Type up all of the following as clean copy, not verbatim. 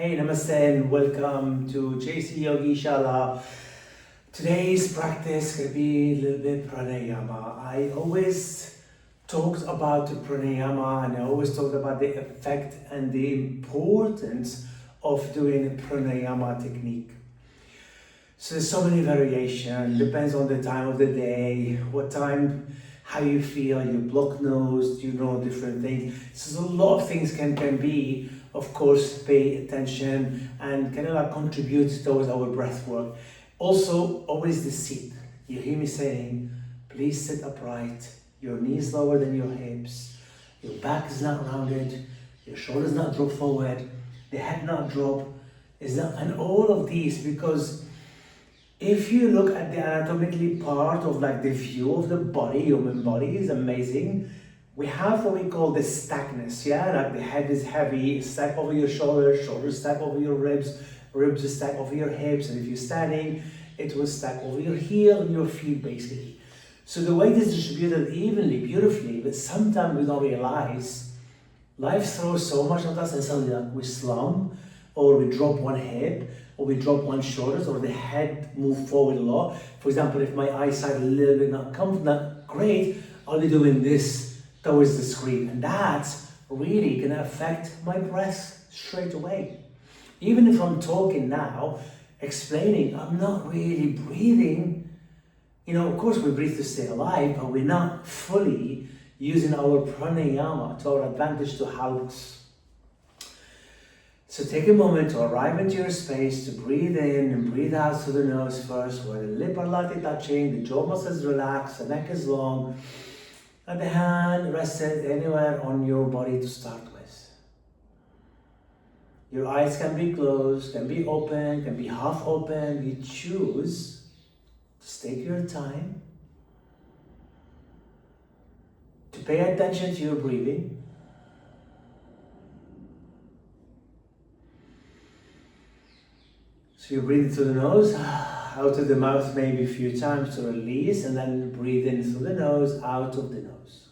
Hey, namaste and welcome to JC Yogi Shala. Today's practice could be a little bit pranayama. I always talked about the pranayama and I always talked about the effect and the importance of doing a pranayama technique. So there's so many variations, depends on the time of the day, what time, how you feel, your blocked nose, different things. So a lot of things can be, of course, pay attention and kind of like contribute towards our breath work. Also, always the seat. You hear me saying, please sit upright, your knees lower than your hips, your back is not rounded, your shoulders not drop forward, the head not drop, and all of these, because if you look at the anatomically part of like the view of the body, human body is amazing. We have what we call the stackness, like the head is heavy, stack over your shoulders, shoulders stack over your ribs, ribs stack over your hips, and if you're standing, it will stack over your heel and your feet basically. So the weight is distributed evenly, beautifully, but sometimes we don't realize life throws so much at us and suddenly like we slump, or we drop one hip, or we drop one shoulders, or the head move forward a lot. For example, if my eyesight a little bit not great, I'll be doing this towards the screen, and that's really gonna affect my breath straight away. Even if I'm talking now, explaining, I'm not really breathing. Of course we breathe to stay alive, but we're not fully using our pranayama to our advantage to help us. So take a moment to arrive into your space, to breathe in and breathe out through the nose first, where the lip are lightly touching, the jaw muscles relax, the neck is long, and the hand rested anywhere on your body to start with. Your eyes can be closed, can be open, can be half open. You choose. Just take your time to pay attention to your breathing. So you breathe through the nose, out of the mouth maybe a few times to release, and then breathe in through the nose, out of the nose.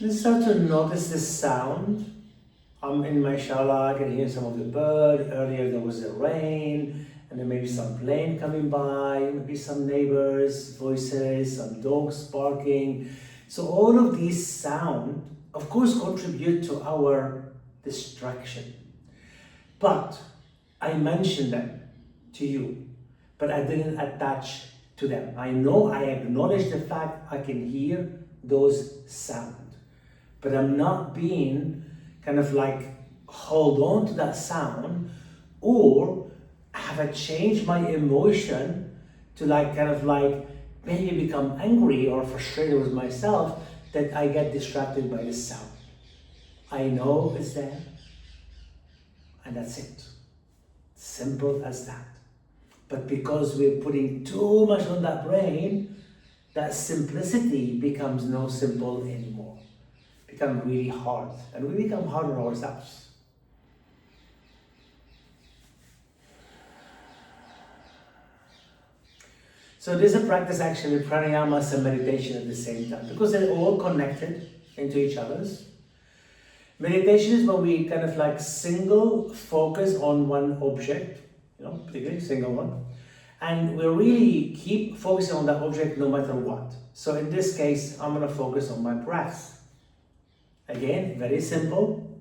Then start to notice the sound. I'm in my shala, I can hear some of the bird. Earlier there was the rain, and then maybe some plane coming by, maybe some neighbors' voices, some dogs barking. So all of these sound, of course, contribute to our distraction. But I mentioned them to you, but I didn't attach to them. I know I acknowledge the fact I can hear those sounds, but I'm not being kind of like hold on to that sound, or have I changed my emotion to like kind of like maybe become angry or frustrated with myself that I get distracted by the sound. I know it's there, and that's it. Simple as that. But because we're putting too much on that brain, that simplicity becomes no simple anymore. Become really hard, and we become hard on ourselves. So this is a practice actually, pranayama and meditation at the same time, because they're all connected into each other's. Meditation is when we kind of like single focus on one object, particularly single one, and we really keep focusing on that object no matter what. So in this case, I'm going to focus on my breath. Again, very simple,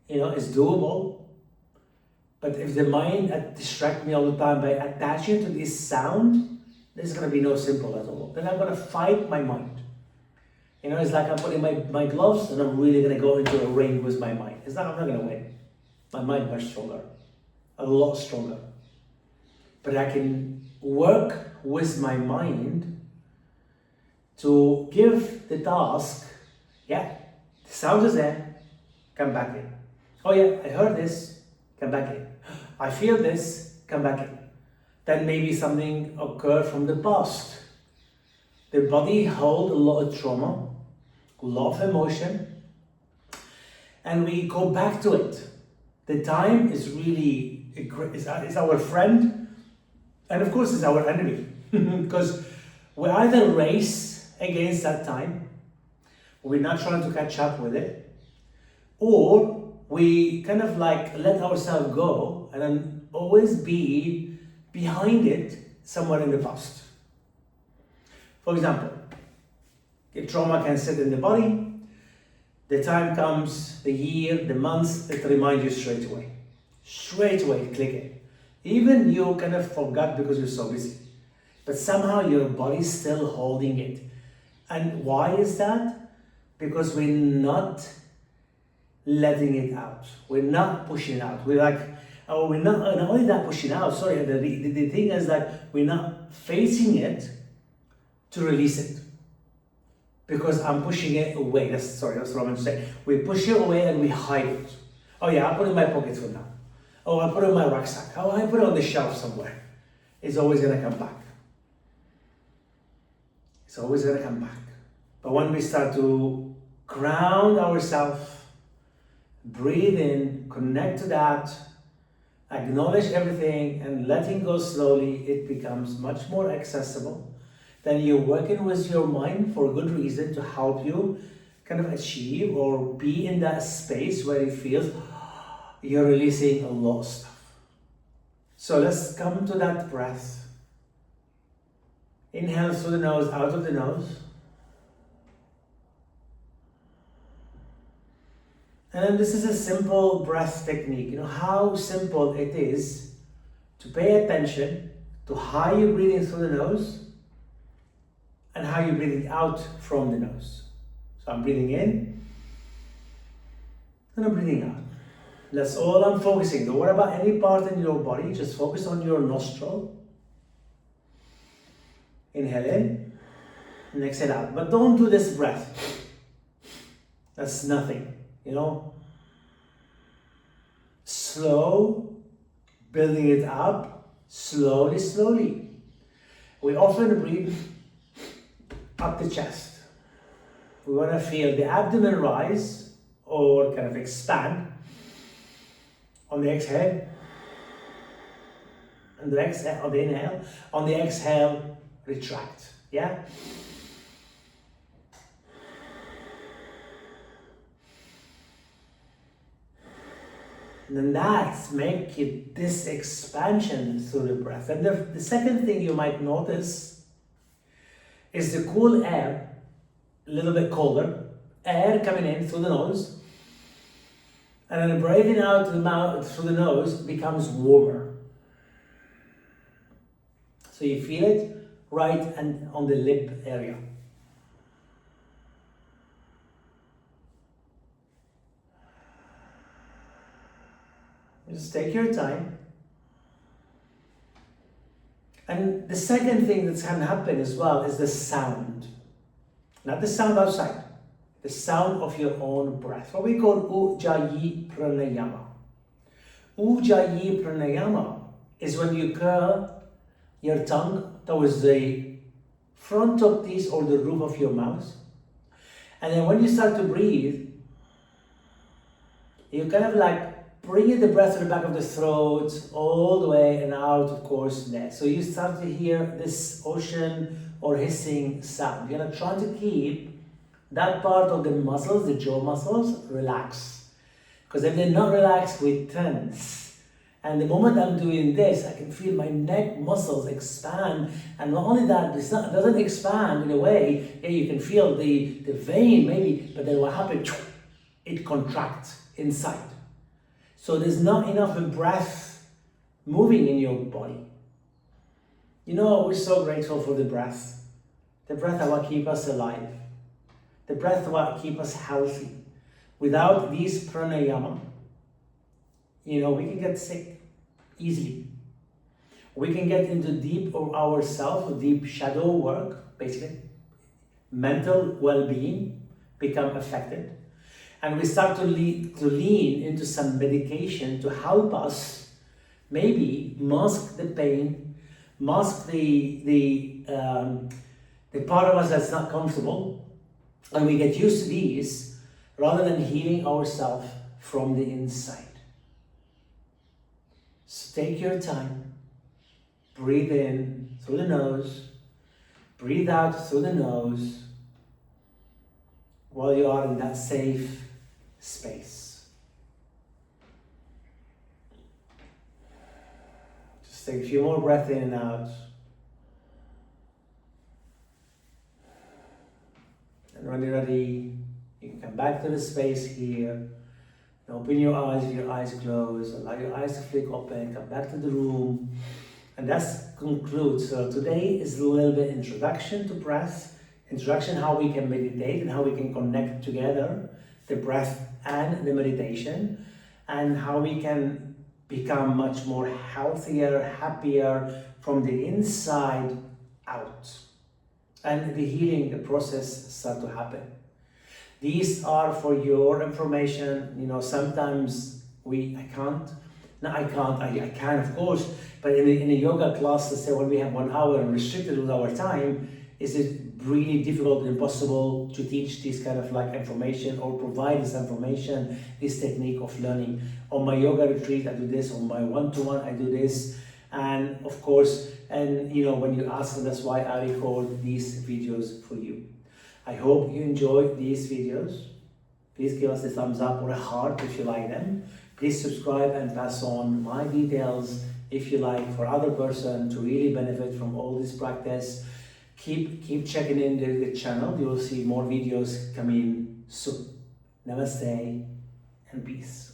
it's doable. But if the mind distracts me all the time by attaching to this sound, there's going to be no simple at all. Then I'm going to fight my mind. It's like I'm putting my gloves and I'm really going to go into a ring with my mind. I'm not going to win. My mind is much stronger, a lot stronger. But I can work with my mind to give the task, the sound is there, come back in. Oh yeah, I heard this, come back in. I feel this, come back in. Then maybe something occurred from the past. The body holds a lot of trauma, a lot of emotion, and we go back to it. The time is really is our friend, and of course, it's our enemy. Because we either race against that time, we're not trying to catch up with it, or we kind of like let ourselves go and then always be behind it somewhere in the past. For example, if trauma can sit in the body, the time comes, the year, the month, it reminds you straight away. Straight away, click it. Even you kind of forgot because you're so busy. But somehow your body's still holding it. And why is that? Because we're not letting it out. We're not pushing it out. We're like, oh, we're not only that pushing out, sorry, the thing is that we're not facing it to release it. Because I'm pushing it away. That's what I meant to say. We push it away and we hide it. Oh yeah, I'll put it in my pocket for now. Oh, I'll put it in my rucksack. Oh, I put it on the shelf somewhere. It's always gonna come back. It's always gonna come back. But when we start to ground ourselves, breathe in, connect to that, acknowledge everything, and letting go slowly, it becomes much more accessible. Then you're working with your mind for a good reason to help you kind of achieve or be in that space where it feels you're releasing a lot of stuff. So let's come to that breath. Inhale through the nose, out of the nose. And then this is a simple breath technique. You know how simple it is to pay attention to how you're breathing through the nose and how you're breathing out from the nose. So I'm breathing in and I'm breathing out. That's all I'm focusing. Don't worry about any part in your body, just focus on your nostril. Inhale in and exhale out. But don't do this breath. That's nothing, you know. Slow, building it up, slowly, slowly. We often breathe up the chest. We want to feel the abdomen rise or kind of expand on the exhale, and the exhale, on the inhale, on the exhale, retract. Yeah? And then that's make it this expansion through the breath. And the second thing you might notice is the cool air, a little bit colder, air coming in through the nose, and then breathing out the mouth through the nose becomes warmer. So you feel it right and on the lip area. Just take your time. And the second thing that can happen as well is the sound. Not the sound outside. The sound of your own breath. What we call Ujjayi Pranayama. Ujjayi Pranayama is when you curl your tongue towards the front of this or the roof of your mouth. And then when you start to breathe, you kind of like bring the breath to the back of the throat, all the way and out, of course, there. So you start to hear this ocean or hissing sound. You're trying to keep that part of the muscles, the jaw muscles, relaxed. Because if they're not relaxed, we tense. And the moment I'm doing this, I can feel my neck muscles expand. And not only that, it doesn't expand in a way, yeah, you can feel the vein maybe, but then what happens? It contracts inside. So there's not enough breath moving in your body. You know, we're so grateful for the breath. The breath is what keeps us alive. The breath is what keeps us healthy. Without these pranayama, you know, we can get sick easily. We can get into deep of ourselves, deep shadow work, basically. Mental well-being become affected. And we start to lean into some medication to help us maybe mask the pain, mask the part of us that's not comfortable, and we get used to these rather than healing ourselves from the inside. Just take your time, breathe in through the nose, breathe out through the nose while you are in that safe space. Just take a few more breaths in and out. And when you're ready, you can come back to the space here. And open your eyes with your eyes closed. Allow your eyes to flick open. Come back to the room. And that concludes. So today is a little bit introduction to breath. Introduction how we can meditate and how we can connect together the breath and the meditation. And how we can become much more healthier, happier from the inside out. And the healing, the process start to happen. These are for your information. You know, sometimes I can of course, but in a yoga class, let's say when we have 1 hour and restricted with our time, is it really difficult and impossible to teach this kind of like information or provide this information, this technique of learning. On my yoga retreat, I do this. On my one-to-one, I do this. And of course, and you know, when you ask, and that's why I record these videos for you. I hope you enjoy these videos. Please give us a thumbs up or a heart if you like them. Please subscribe and pass on my details if you like for other person to really benefit from all this practice. Keep checking in the channel. You will see more videos coming soon. Namaste and peace.